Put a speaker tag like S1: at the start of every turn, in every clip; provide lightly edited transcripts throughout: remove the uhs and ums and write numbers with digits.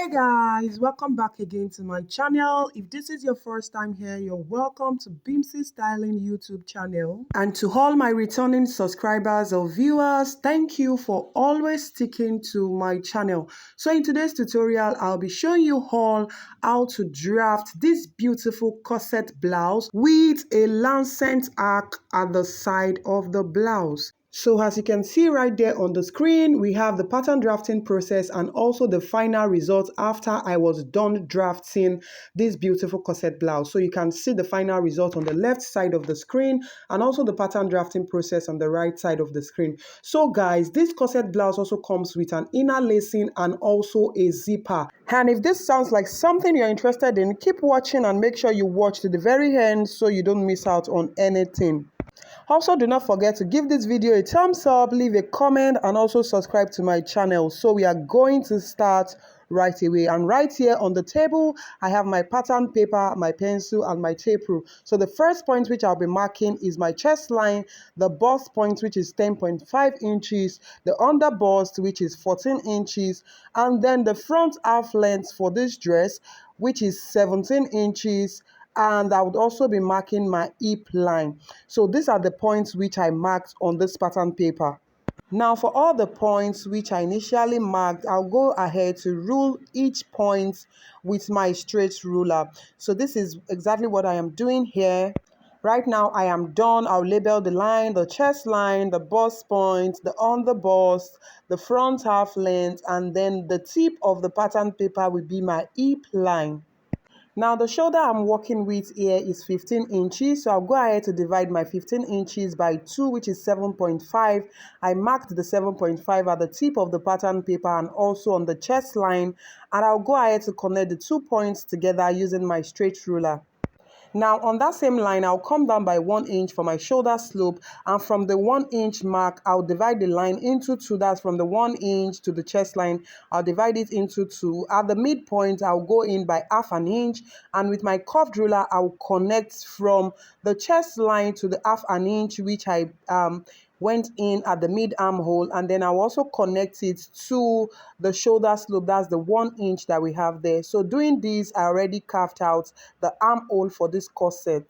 S1: Hey guys, welcome back again to my channel. If this is your first time here, you're welcome to Bimsy Styling YouTube channel. And to all my returning subscribers or viewers, thank you for always sticking to my channel. So in today's tutorial, I'll be showing you all how to draft this beautiful corset blouse with a lancet arc at the side of the blouse. So as you can see right there on the screen, we have the pattern drafting process and also the final result after I was done drafting this beautiful corset blouse. So you can see the final result on the left side of the screen and also the pattern drafting process on the right side of the screen. So guys, this corset blouse also comes with an inner lacing and also a zipper. And if this sounds like something you're interested in, keep watching and make sure you watch to the very end so you don't miss out on anything. Also, do not forget to give this video a thumbs up, leave a comment, and also subscribe to my channel. So we are going to start right away. And right here on the table, I have my pattern paper, my pencil, and my tape rule. So the first point which I'll be marking is my chest line, the bust point which is 10.5 inches, the under bust which is 14 inches, and then the front half length for this dress which is 17 inches, and I would also be marking my hip line. So these are the points which I marked on this pattern paper. Now for all the points which I initially marked, I'll go ahead to rule each point with my straight ruler. So this is exactly what I am doing here. Right now I am done. I'll label the line, the chest line, the bust point, the under bust, the front half length, and then the tip of the pattern paper will be my hip line. Now the shoulder I'm working with here is 15 inches, so I'll go ahead to divide my 15 inches by 2, which is 7.5. I marked the 7.5 at the tip of the pattern paper and also on the chest line, and I'll go ahead to connect the 2 points together using my straight ruler. Now on that same line, I'll come down by 1 inch for my shoulder slope, and from the 1 inch mark, I'll divide the line into 2. That's from the 1 inch to the chest line. I'll divide it into 2. At the midpoint, I'll go in by half an inch, and with my curved ruler, I'll connect from the chest line to the half an inch, which I went in at the mid armhole, and then I'll also connect it to the shoulder slope. That's the 1 inch that we have there. So doing this, I already carved out the armhole for this corset.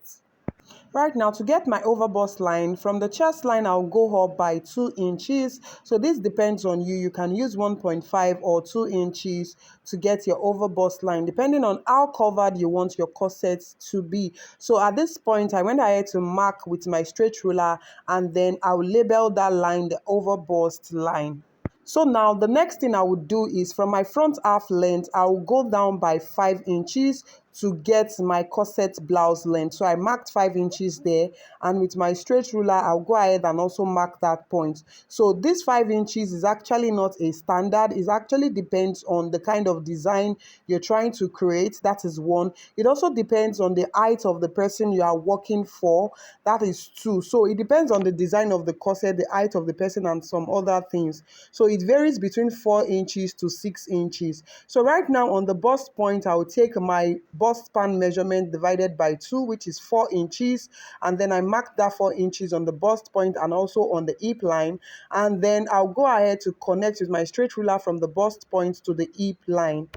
S1: Right now, to get my overbust line, from the chest line, I'll go up by 2 inches. So this depends on you. You can use 1.5 or 2 inches to get your overbust line, depending on how covered you want your corset to be. So at this point, I went ahead to mark with my straight ruler, and then I'll label that line the overbust line. So now the next thing I would do is from my front half length, I will go down by 5 inches to get my corset blouse length. So I marked 5 inches there, and with my straight ruler, I'll go ahead and also mark that point. So this 5 inches is actually not a standard. It actually depends on the kind of design you're trying to create. That is one. It also depends on the height of the person you are working for. That is two. So it depends on the design of the corset, the height of the person, and some other things. So it varies between 4 inches to 6 inches. So right now on the bust point, I will take my bust span measurement divided by 2, which is 4 inches, and then I mark that 4 inches on the bust point and also on the hip line, and then I'll go ahead to connect with my straight ruler from the bust point to the hip line.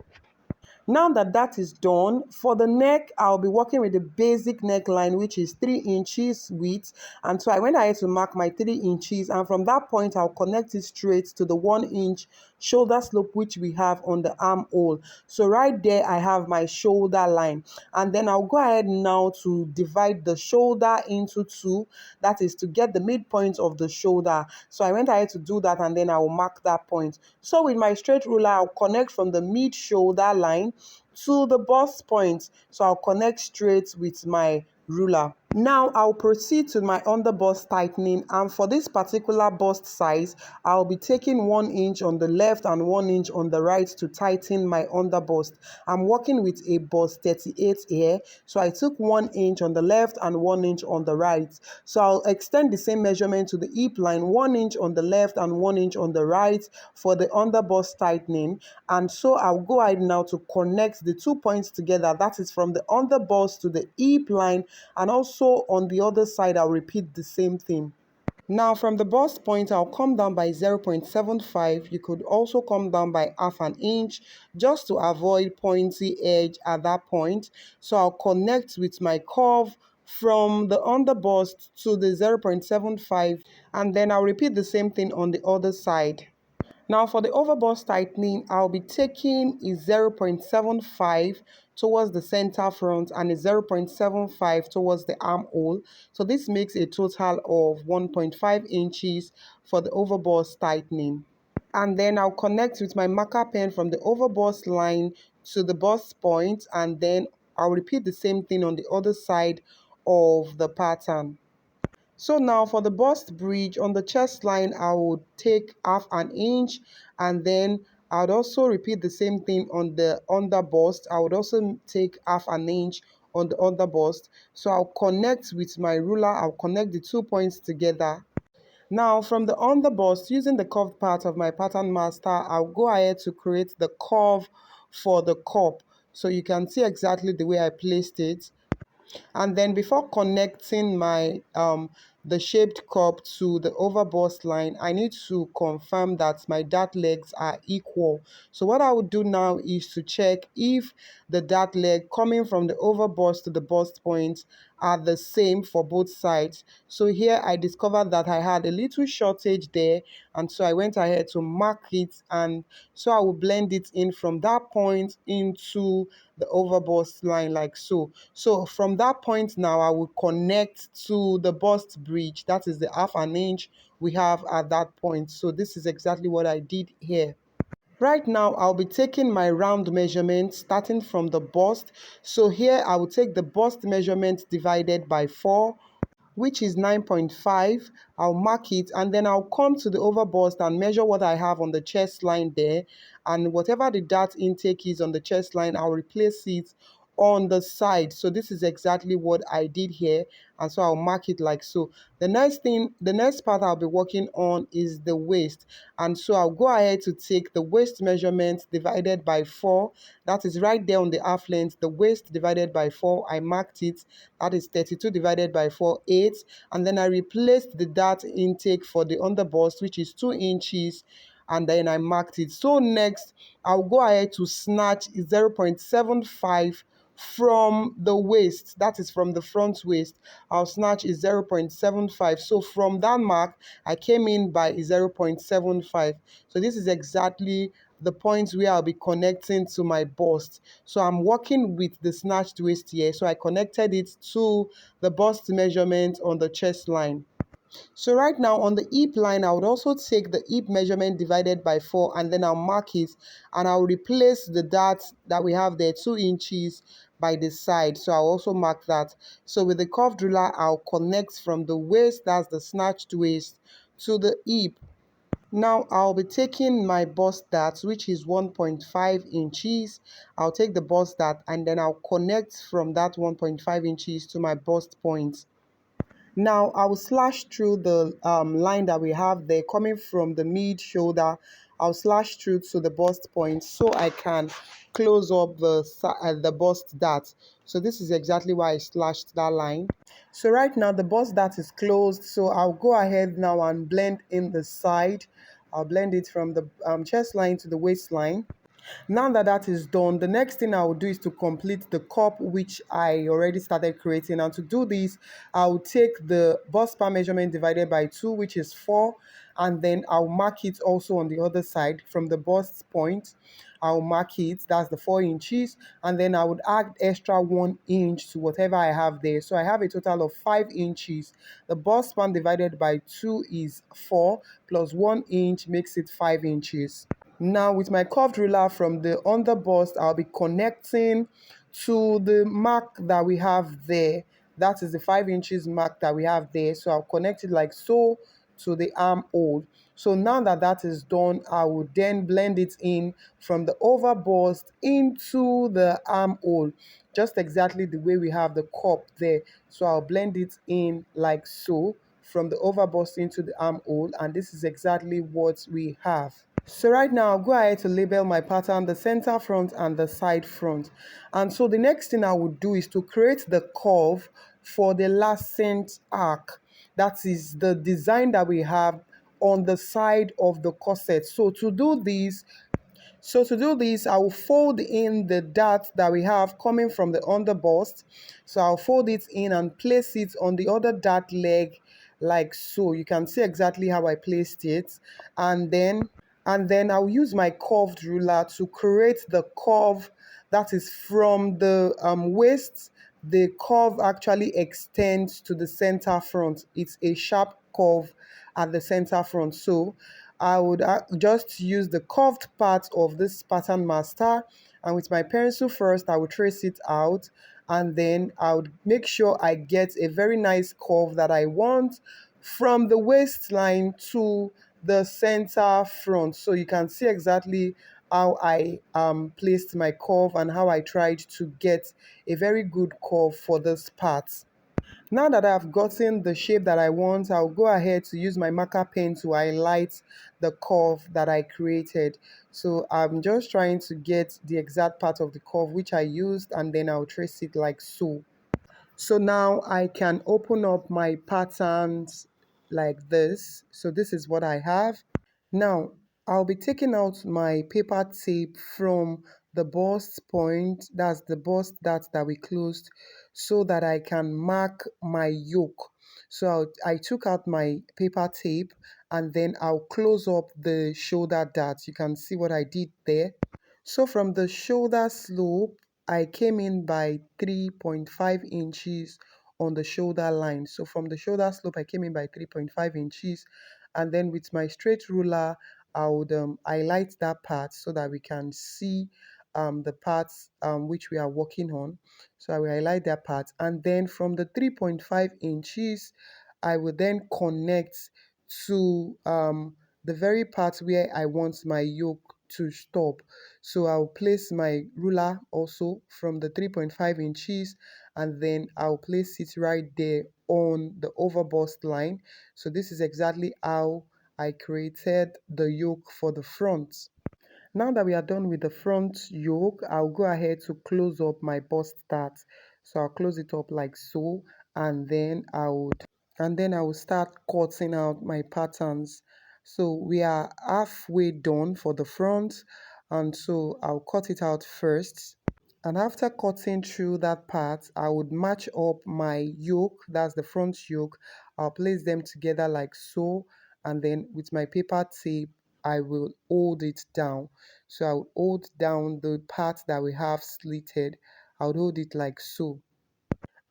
S1: Now that that is done, for the neck, I'll be working with the basic neckline, which is 3 inches width. And so I went ahead to mark my 3 inches. And from that point, I'll connect it straight to the 1 inch shoulder slope, which we have on the armhole. So right there, I have my shoulder line. And then I'll go ahead now to divide the shoulder into 2. That is to get the midpoint of the shoulder. So I went ahead to do that, and then I will mark that point. So with my straight ruler, I'll connect from the mid shoulder line to the bust point. So I'll connect straight with my ruler. Now I'll proceed to my under bust tightening, and for this particular bust size, I'll be taking 1 inch on the left and 1 inch on the right to tighten my under bust. I'm working with a bust 38 here, so I took 1 inch on the left and 1 inch on the right. So I'll extend the same measurement to the hip line, 1 inch on the left and 1 inch on the right for the under bust tightening. And so I'll go ahead now to connect the 2 points together. That is from the under bust to the hip line, and also on the other side, I'll repeat the same thing. Now from the bust point, I'll come down by 0.75. You could also come down by half an inch just to avoid pointy edge at that point. So I'll connect with my curve from the under bust to the 0.75, and then I'll repeat the same thing on the other side. Now for the overbust tightening, I'll be taking a 0.75 towards the center front and a 0.75 towards the armhole. So this makes a total of 1.5 inches for the overbust tightening. And then I'll connect with my marker pen from the overbust line to the bust point, and then I'll repeat the same thing on the other side of the pattern. So now for the bust bridge on the chest line, I would take half an inch, and then I would also repeat the same thing on the under bust. I would also take half an inch on the under bust. So I'll connect with my ruler, I'll connect the 2 points together. Now from the under bust, using the curved part of my pattern master, I'll go ahead to create the curve for the cup. So you can see exactly the way I placed it. And then before connecting my the shaped cup to the overbust line, I need to confirm that my dart legs are equal. So what I would do now is to check if the dart leg coming from the overbust to the bust point are the same for both sides. So here I discovered that I had a little shortage there, and so I went ahead to mark it, and so I will blend it in from that point into the overbust line like so. So from that point now, I will connect to the bust bridge. That is the half an inch we have at that point. So this is exactly what I did here. Right now, I'll be taking my round measurement starting from the bust. So here I will take the bust measurement divided by 4, which is 9.5. I'll mark it, and then I'll come to the overbust and measure what I have on the chest line there. And whatever the dart intake is on the chest line, I'll replace it on the side. So this is exactly what I did here, and so I'll mark it like so. The next part I'll be working on is the waist, and so I'll go ahead to take the waist measurement divided by 4. That is right there on the half length. The waist divided by 4, I marked it. That is 32 divided by 4, 8. And then I replaced the dart intake for the underbust, which is 2 inches, and then I marked it. So next, I'll go ahead to snatch 0.75 from the waist. That is from the front waist. I'll snatch is 0.75. So from that mark, I came in by 0.75. So this is exactly the points where I'll be connecting to my bust. So I'm working with the snatched waist here. So I connected it to the bust measurement on the chest line. So right now on the hip line, I would also take the hip measurement divided by 4, and then I'll mark it, and I'll replace the dart that we have there, 2 inches by the side. So I'll also mark that. So with the curved ruler, I'll connect from the waist, that's the snatched waist, to the hip. Now I'll be taking my bust dart, which is 1.5 inches. I'll take the bust dart, and then I'll connect from that 1.5 inches to my bust point. Now I will slash through the line that we have there coming from the mid shoulder. I'll slash through to the bust point so I can close up the bust dart. So this is exactly why I slashed that line. So right now the bust dart is closed. So I'll go ahead now and blend in the side. I'll blend it from the chest line to the waistline. Now that that is done, the next thing I will do is to complete the cup, which I already started creating. And to do this, I will take the bust bar measurement divided by 2, which is 4, and then I'll mark it also on the other side from the bust point. I'll mark it, that's the 4 inches, and then I would add extra 1 inch to whatever I have there. So I have a total of 5 inches. The bust span divided by 2 is 4, plus 1 inch makes it 5 inches. Now with my curved ruler from the under bust, I'll be connecting to the mark that we have there. That is the 5 inches mark that we have there. So I'll connect it like so to the armhole. So now that that is done, I will then blend it in from the over bust into the armhole, just exactly the way we have the cup there. So I'll blend it in like so from the over bust into the armhole, and this is exactly what we have. So right now, I'll go ahead to label my pattern, the center front and the side front. And so the next thing I would do is to create the curve for the lancet arc. that is the design that we have on the side of the corset. So to do this, I will fold in the dart that we have coming from the underbust. So I'll fold it in and place it on the other dart leg like so. You can see exactly how I placed it. And then I'll use my curved ruler to create the curve that is from the waist. The curve actually extends to the center front. It's a sharp curve at the center front. So I would just use the curved part of this pattern master, and with my pencil first I would trace it out, and then I would make sure I get a very nice curve that I want from the waistline to the center front. So you can see exactly how I placed my curve and how I tried to get a very good curve for this part. Now that I've gotten the shape that I want, I'll go ahead to use my marker pen to highlight the curve that I created. So I'm just trying to get the exact part of the curve which I used, and then I'll trace it like so. So now I can open up my patterns like this. So this is what I have. Now I'll be taking out my paper tape from the bust point, that's the bust that we closed, so that I can mark my yoke. So I took out my paper tape, and then I'll close up the shoulder dart. You can see what I did there. So from the shoulder slope, I came in by 3.5 inches on the shoulder line. So from the shoulder slope, I came in by 3.5 inches. And then with my straight ruler, I would highlight that part so that we can see the parts which we are working on. So I will highlight that part. And then from the 3.5 inches, I will then connect to the very part where I want my yoke to stop. So I'll place my ruler also from the 3.5 inches, and then I'll place it right there on the overbust line. So this is exactly how I created the yoke for the front. Now that we are done with the front yoke, I'll go ahead to close up my bust dart. So I'll close it up like so, and then I will start cutting out my patterns. So we are halfway done for the front, and so I'll cut it out first. And after cutting through that part, I would match up my yoke, that's the front yoke. I'll place them together like so, and then with my paper tape, I will hold it down. So I will hold down the part that we have slitted. I would hold it like so.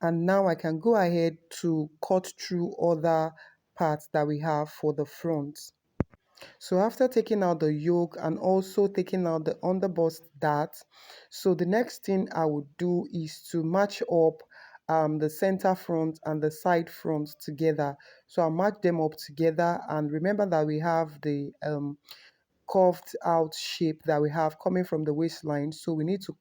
S1: And now I can go ahead to cut through other parts that we have for the front. So after taking out the yoke and also taking out the underbust dart, so the next thing I would do is to match up the center front and the side front together. So I'll match them up together, and remember that we have the curved out shape that we have coming from the waistline, so we need to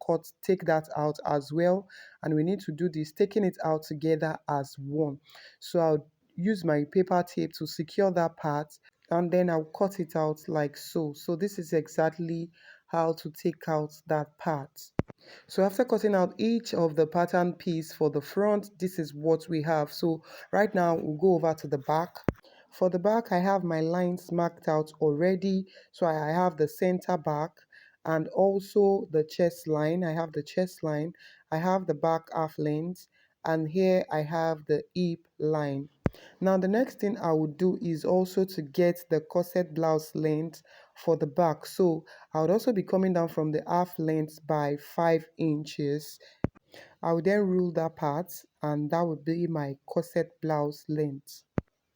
S1: take that out as well, and we need to do this taking it out together as one. So I'll use my paper tape to secure that part, and then I'll cut it out like so. So this is exactly how to take out that part. So after cutting out each of the pattern piece for the front, this is what we have. So right now we'll go over to the back. For the back, I have my lines marked out already. So I have the center back and also the chest line. I have the chest line. I have the back half length, and here I have the hip line. Now the next thing I would do is also to get the corset blouse length for the back. So I would also be coming down from the half length by 5 inches. I would then rule that part, and that would be my corset blouse length.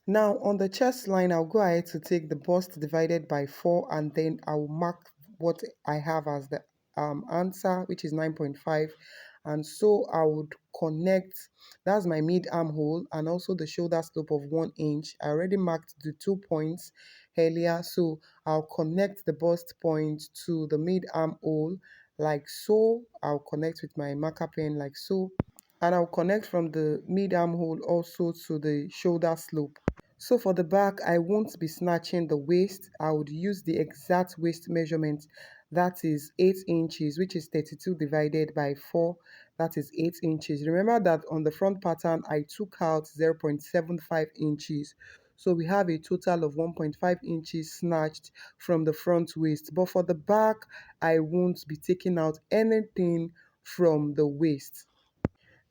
S1: Now on the chest line, I'll go ahead to take the bust divided by 4, and then I'll mark what I have as the answer, which is 9.5. And so I would connect, that's my mid armhole, and also the shoulder slope of 1 inch. I already marked the 2 points earlier, so I'll connect the bust point to the mid armhole like so. I'll connect with my marker pen like so, and I'll connect from the mid armhole also to the shoulder slope. So for the back, I won't be snatching the waist. I would use the exact waist measurement that is 8 inches, which is 32 divided by 4, that is 8 inches. Remember that on the front pattern, I took out 0.75 inches. So we have a total of 1.5 inches snatched from the front waist. But for the back, I won't be taking out anything from the waist.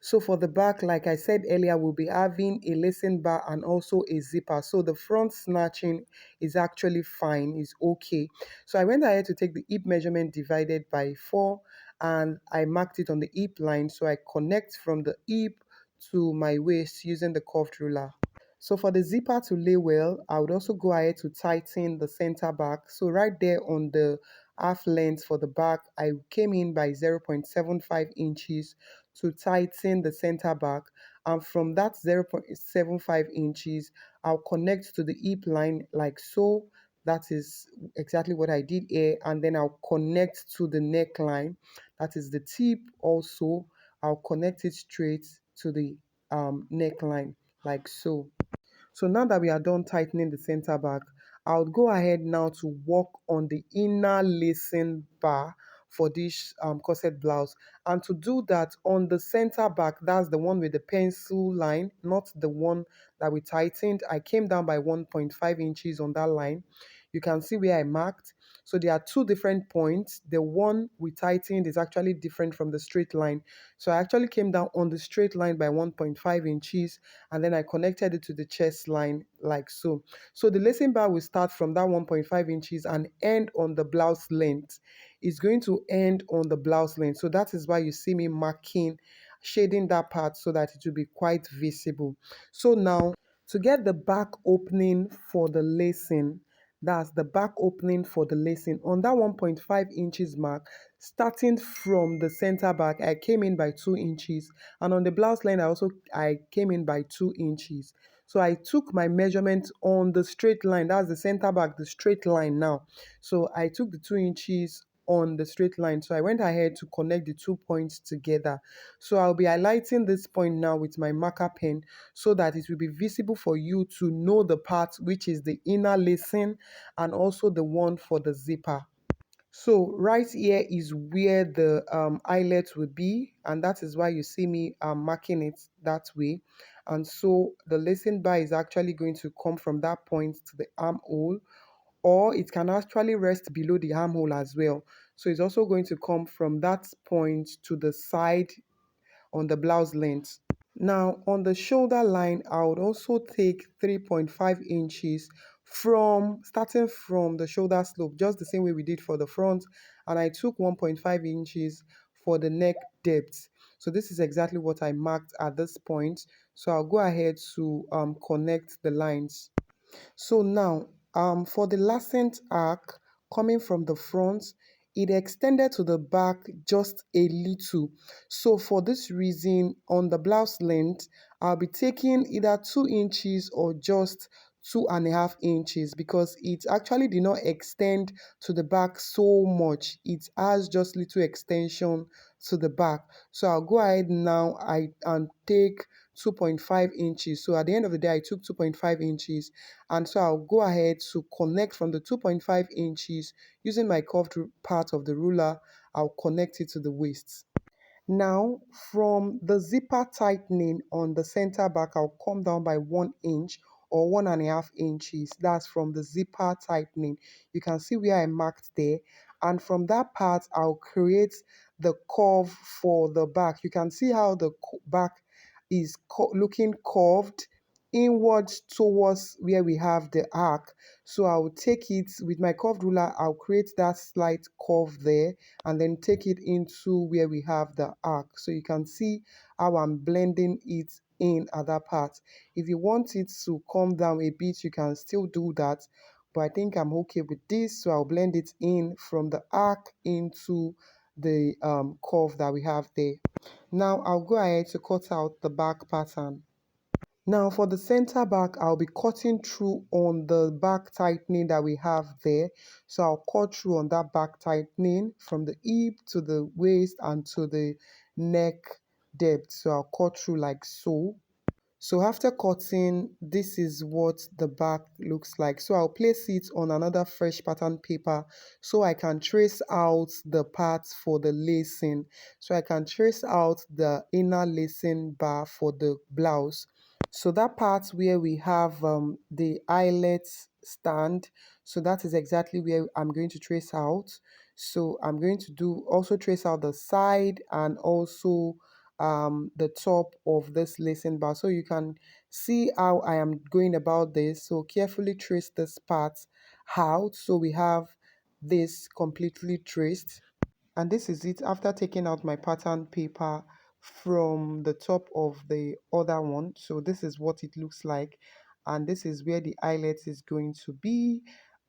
S1: So for the back, like I said earlier, we'll be having a lacing bar and also a zipper. So the front snatching is actually fine, is okay. So I went ahead to take the hip measurement divided by 4 and I marked it on the hip line. So I connect from the hip to my waist using the curved ruler. So for the zipper to lay well, I would also go ahead to tighten the center back. So right there on the half length for the back, I came in by 0.75 inches to tighten the center back. And from that 0.75 inches, I'll connect to the hip line like so. That is exactly what I did here. And then I'll connect to the neckline. That is the tip also. I'll connect it straight to the neckline like so. So now that we are done tightening the center back, I'll go ahead now to work on the inner lacing bar for this corset blouse. And to do that on the center back, that's the one with the pencil line, not the one that we tightened. I came down by 1.5 inches on that line. You can see where I marked. So there are two different points. The one we tightened is actually different from the straight line. So I actually came down on the straight line by 1.5 inches and then I connected it to the chest line like so. So the lacing bar will start from that 1.5 inches and end on the blouse length. It's going to end on the blouse length. So that is why you see me marking, shading that part so that it will be quite visible. So now to get the back opening for the lacing, that's the back opening for the lacing on that 1.5 inches mark, starting from the center back, I came in by 2 inches, and on the blouse line I came in by 2 inches. So I took my measurement on the straight line, that's the center back, the straight line now. So I took the 2 inches on the straight line. So I went ahead to connect the 2 points together. So I'll be highlighting this point now with my marker pen so that it will be visible for you to know the part which is the inner lacing and also the one for the zipper. So right here is where the eyelet will be, and that is why you see me marking it that way. And so the lacing bar is actually going to come from that point to the armhole, or it can actually rest below the armhole as well. So it's also going to come from that point to the side on the blouse length. Now on the shoulder line, I would also take 3.5 inches from starting from the shoulder slope, just the same way we did for the front, and I took 1.5 inches for the neck depth. So this is exactly what I marked at this point. So I'll go ahead to connect the lines. So now, for the lancet arc coming from the front, it extended to the back just a little. So for this reason, on the blouse length, I'll be taking either 2 inches or just 2.5 inches because it actually did not extend to the back so much. It has just little extension to the back. So I'll go ahead now and take 2.5 inches. So at the end of the day, I took 2.5 inches, and so I'll go ahead to connect from the 2.5 inches using my curved part of the ruler. I'll connect it to the waist. Now, from the zipper tightening on the center back, I'll come down by 1 inch or 1.5 inches. That's from the zipper tightening. You can see where I marked there. And from that part, I'll create the curve for the back. You can see how the back is looking curved inwards towards where we have the arc. So I'll take it with my curved ruler, I'll create that slight curve there and then take it into where we have the arc. So you can see how I'm blending it in at that part. If you want it to come down a bit, you can still do that, but I think I'm okay with this. So I'll blend it in from the arc into the curve that we have there. Now I'll go ahead to cut out the back pattern. Now for the center back, I'll be cutting through on the back tightening that we have there. So I'll cut through on that back tightening from the hip to the waist and to the neck depth. So I'll cut through like so. So after cutting, this is what the back looks like. So I'll place it on another fresh pattern paper so I can trace out the parts for the lacing. So I can trace out the inner lacing bar for the blouse. So that part where we have the eyelet stand, so that is exactly where I'm going to trace out. So I'm going to do also trace out the side and also the top of this lacing bar, so you can see how I am going about this. So carefully trace this part out, so we have this completely traced. And this is it after taking out my pattern paper from the top of the other one. So this is what it looks like, and this is where the eyelet is going to be,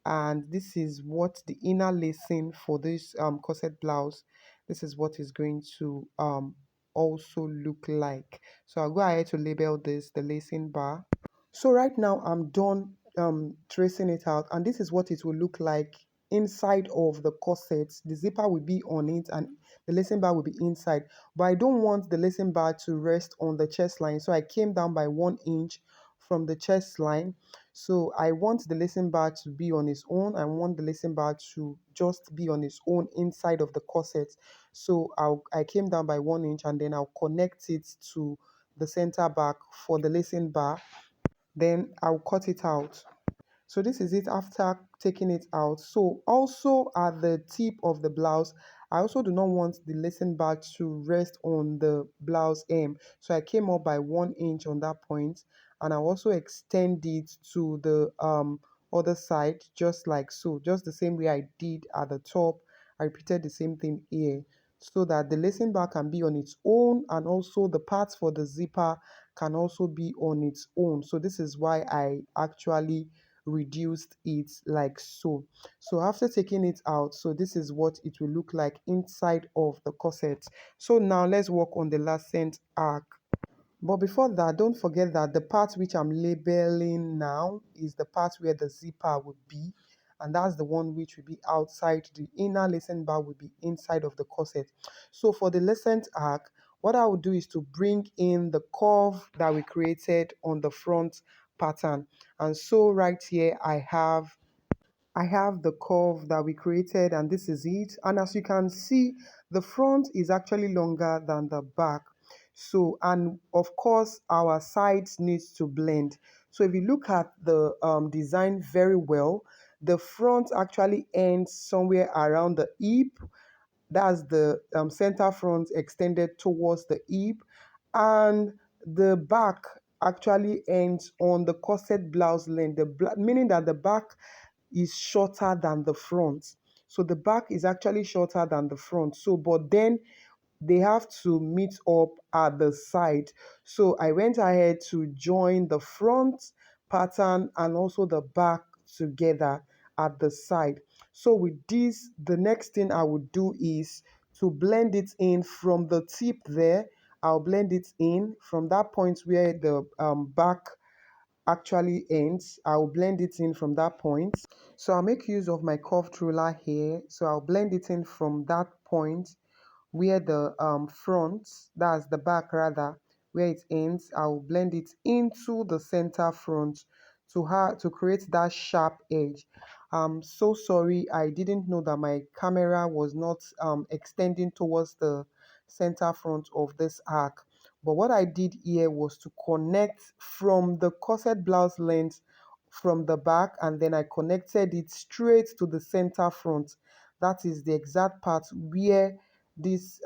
S1: and this is what the inner lacing for this corset blouse, this is what is going to also look like. So I'll go ahead to label this the lacing bar. So right now I'm done tracing it out, and this is what it will look like inside of the corset. The zipper will be on it and the lacing bar will be inside, but I don't want the lacing bar to rest on the chest line, so I came down by 1 inch from the chest line. So I want the lacing bar to be on its own. I want the lacing bar to just be on its own inside of the corset. So I came down by 1 inch, and then I'll connect it to the center back for the lacing bar, then I'll cut it out. So this is it after taking it out. So also at the tip of the blouse, I also do not want the lacing bar to rest on the blouse hem. So I came up by 1 inch on that point, and I also extend it to the other side, just like so, just the same way I did at the top. I repeated the same thing here, so that the lacing bar can be on its own, and also the parts for the zipper can also be on its own. So this is why I actually reduced it like so. So after taking it out, so this is what it will look like inside of the corset. So now let's work on the lancet arc. But before that, don't forget that the part which I'm labeling now is the part where the zipper would be, and that's the one which will be outside. The inner lacing bar will be inside of the corset. So for the lancet arc, what I will do is to bring in the curve that we created on the front pattern. And so right here I have the curve that we created, and this is it. And as you can see, the front is actually longer than the back. So, and of course, our sides needs to blend. So if you look at the design very well, the front actually ends somewhere around the hip. That's the center front extended towards the hip, and the back actually ends on the corset blouse length, meaning that the back is shorter than the front. So the back is actually shorter than the front. So, but then they have to meet up at the side. So I went ahead to join the front pattern and also the back together at the side. So with this, the next thing I would do is to blend it in from the tip there. I'll blend it in from that point where the back actually ends. I'll blend it in from that point. So I'll make use of my curved ruler here. So I'll blend it in from that point where the front, that's the back rather, where it ends. I'll blend it into the center front to create that sharp edge. I'm so sorry, I didn't know that my camera was not extending towards the center front of this arc. But what I did here was to connect from the corset blouse length from the back, and then I connected it straight to the center front. That is the exact part where this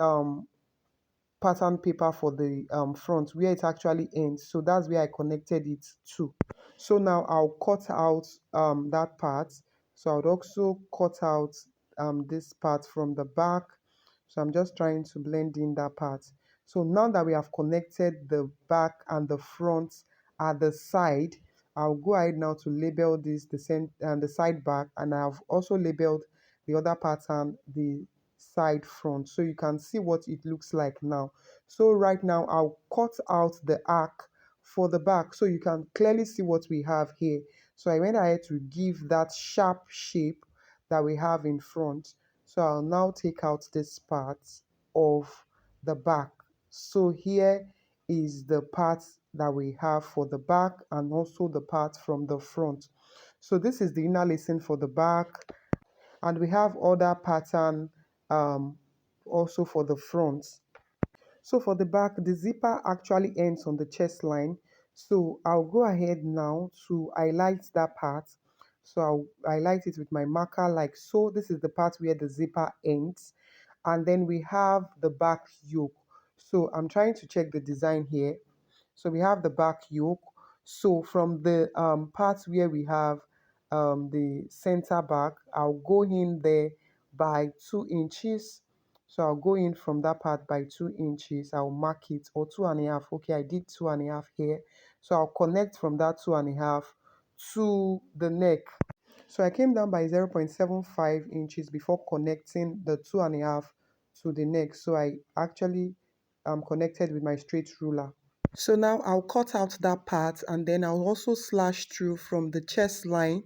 S1: pattern paper for the front, where it actually ends. So that's where I connected it to. So now I'll cut out that part. So I would also cut out this part from the back. So I'm just trying to blend in that part. So now that we have connected the back and the front at the side, I'll go ahead now to label this the center and the side back, and I've also labeled the other pattern the side front, so you can see what it looks like now. So right now I'll cut out the arc for the back so you can clearly see what we have here. So I went ahead to give that sharp shape that we have in front. So I'll now take out this part of the back. So here is the part that we have for the back and also the part from the front. So this is the inner lacing for the back, and we have other pattern um, also for the front. So for the back, the zipper actually ends on the chest line. So I'll go ahead now to highlight that part. So I'll highlight it with my marker like so. This is the part where the zipper ends. And then we have the back yoke. So I'm trying to check the design here. So we have the back yoke. So from the parts where we have the center back, I'll go in there by 2 inches. So I'll go in from that part by 2 inches. I'll mark it, or 2.5. Okay, I did 2.5 here. So I'll connect from that 2.5 to the neck. So I came down by 0.75 inches before connecting the 2.5 to the neck. So I actually connected with my straight ruler. So now I'll cut out that part, and then I'll also slash through from the chest line,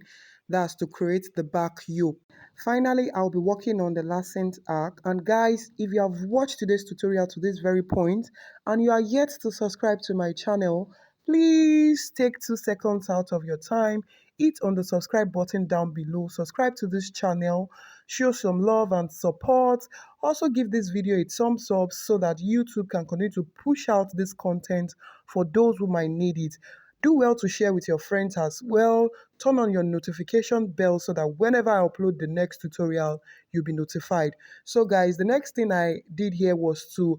S1: that's to create the back yoke. Finally, I'll be working on the lancet arc. And guys, if you have watched today's tutorial to this very point and you are yet to subscribe to my channel, please take 2 seconds out of your time, hit on the subscribe button down below, subscribe to this channel, show some love and support. Also give this video a thumbs up so that YouTube can continue to push out this content for those who might need it. Do well to share with your friends as well. Turn on your notification bell so that whenever I upload the next tutorial, you'll be notified. So guys, the next thing I did here was to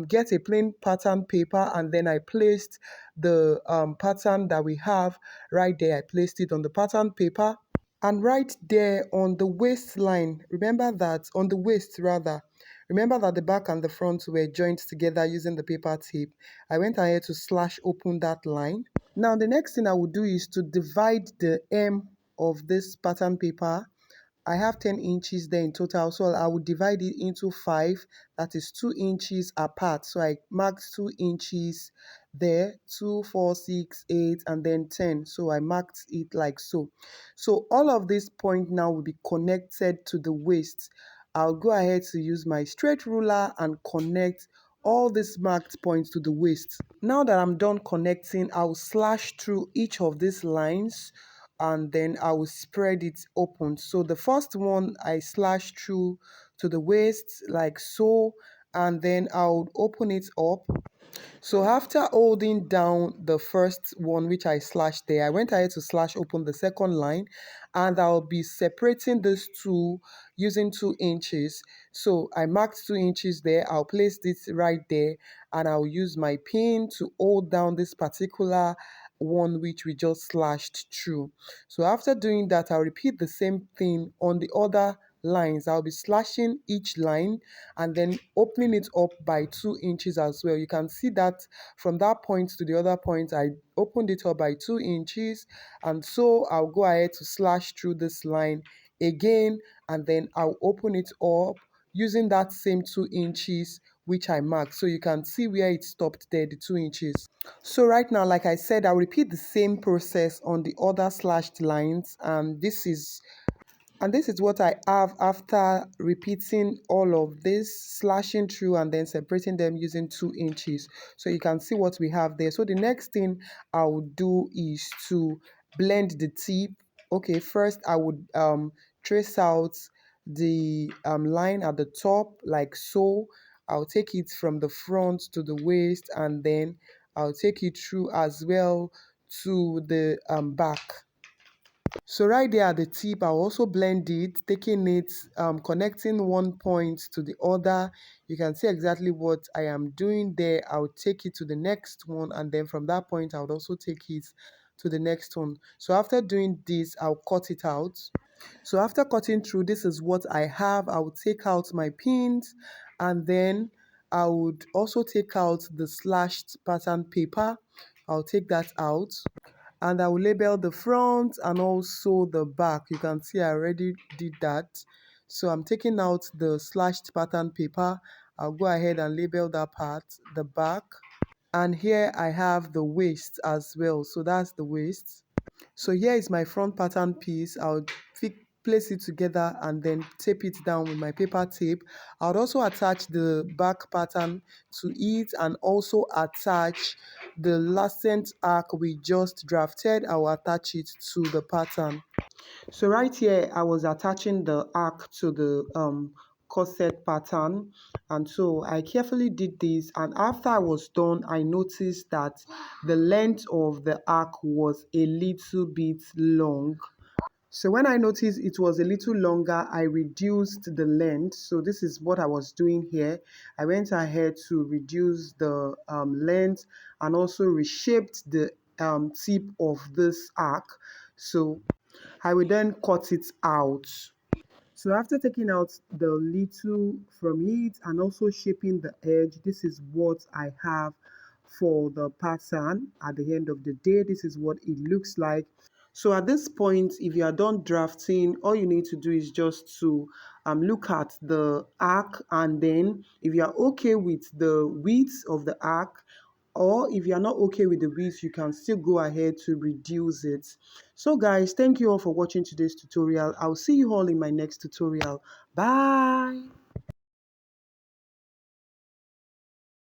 S1: get a plain pattern paper, and then I placed the pattern that we have right there. I placed it on the pattern paper. And right there on the waistline, remember that on the waist rather, remember that the back and the front were joined together using the paper tape. I went ahead to slash open that line. Now the next thing I would do is to divide the hem of this pattern paper. I have 10 inches there in total, so I would divide it into 5, that is 2 inches apart. So I marked 2 inches there, 2, 4, 6, 8, and then 10. So I marked it like so. So all of this point now will be connected to the waist. I'll go ahead to use my straight ruler and connect all these marked points to the waist. Now that I'm done connecting, I'll slash through each of these lines, and then I will spread it open. So the first one I slash through to the waist like so, and then I'll open it up. So after holding down the first one which I slashed there, I went ahead to slash open the second line, and I'll be separating these two using 2 inches. So I marked 2 inches there. I'll place this right there, and I'll use my pin to hold down this particular one which we just slashed through. So after doing that, I'll repeat the same thing on the other lines. I'll be slashing each line and then opening it up by 2 inches as well. You can see that from that point to the other point, I opened it up by 2 inches, and so I'll go ahead to slash through this line again, and then I'll open it up using that same 2 inches which I marked. So you can see where it stopped there, the 2 inches. So right now, like I said, I'll repeat the same process on the other slashed lines, and this is what I have after repeating all of this, slashing through and then separating them using 2 inches. So you can see what we have there. So the next thing I would do is to blend the tip. Okay, first I would trace out the line at the top like so. I'll take it from the front to the waist, and then I'll take it through as well to the back. So right there at the tip, I'll also blend it, taking it, connecting one point to the other. You can see exactly what I am doing there. I'll take it to the next one, and then from that point, I would also take it to the next one. So after doing this, I'll cut it out. So after cutting through, this is what I have. I will take out my pins, and then I would also take out the slashed pattern paper. I'll take that out, and I will label the front and also the back. You can see I already did that. So I'm taking out the slashed pattern paper. I'll go ahead and label that part, the back. And here I have the waist as well. So that's the waist. So here is my front pattern piece. I'll place it together and then tape it down with my paper tape. I would also attach the back pattern to it and also attach the lancet arc we just drafted. I will attach it to the pattern. So right here, I was attaching the arc to the corset pattern, and so I carefully did this, and after I was done, I noticed that the length of the arc was a little bit long. So when I noticed it was a little longer, I reduced the length. So this is what I was doing here. I went ahead to reduce the length and also reshaped the tip of this arc. So I will then cut it out. So after taking out the little from it and also shaping the edge, this is what I have for the pattern. At the end of the day, this is what it looks like. So at this point, if you are done drafting, all you need to do is just to look at the arc, and then if you are okay with the width of the arc, or if you are not okay with the width, you can still go ahead to reduce it. So guys, thank you all for watching today's tutorial. I'll see you all in my next tutorial. Bye.